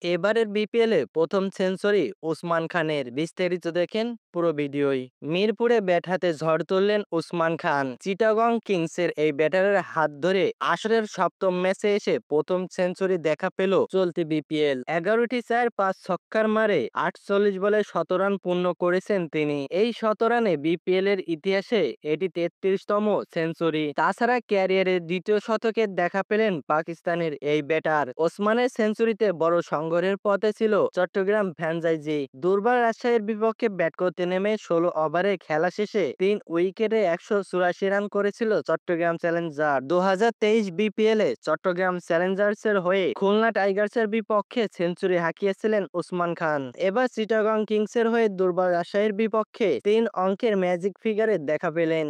এবারের বিপিএলে প্রথম সেঞ্চুরি ওসমান খানের, বিস্তারিত দেখেন পুরো ভিডিওই। মিরপুরে ব্যাট হাতে ঝড় তুললেন ওসমান খান। চিটাগং কিংসের এই ব্যাটারের হাত ধরে আসরের সপ্তম ম্যাচে এসে প্রথম সেঞ্চুরি দেখা পেল চলতি বিপিএল। 11টি চার 5 ছক্কার মারে 48 বলে ১৭ রান পূর্ণ করেছেন তিনি। এই ১৭ রানে বিপিএল এর ইতিহাসে এটি ৩৩তম সেঞ্চুরি। তাছাড়া ক্যারিয়ারের দ্বিতীয় শতকের দেখা পেলেন পাকিস্তানের এই ব্যাটার। ওসমানের সেঞ্চুরিতে বড় সংগ্রহের পথে ছিল চট্টগ্রাম ফ্র্যাঞ্চাইজি। দুর্বার রাজশাহীর বিপক্ষে ব্যাট করতে নেমে ১৬ ওভারে খেলা শেষে ৩ উইকেটে ১৮৪ রান করেছিল চট্টগ্রাম চ্যালেঞ্জার্স। ২০২৩ বিপিএলে চট্টগ্রাম চ্যালেঞ্জার্সের হয়ে খুলনা টাইগার্সের বিপক্ষে সেঞ্চুরি হাঁকিয়েছিলেন ওসমান খান। এবার চিটাগং কিংসের হয়ে দুর্বার রাজশাহীর বিপক্ষে ৩ অঙ্কের ম্যাজিক ফিগারে দেখা পেলেন।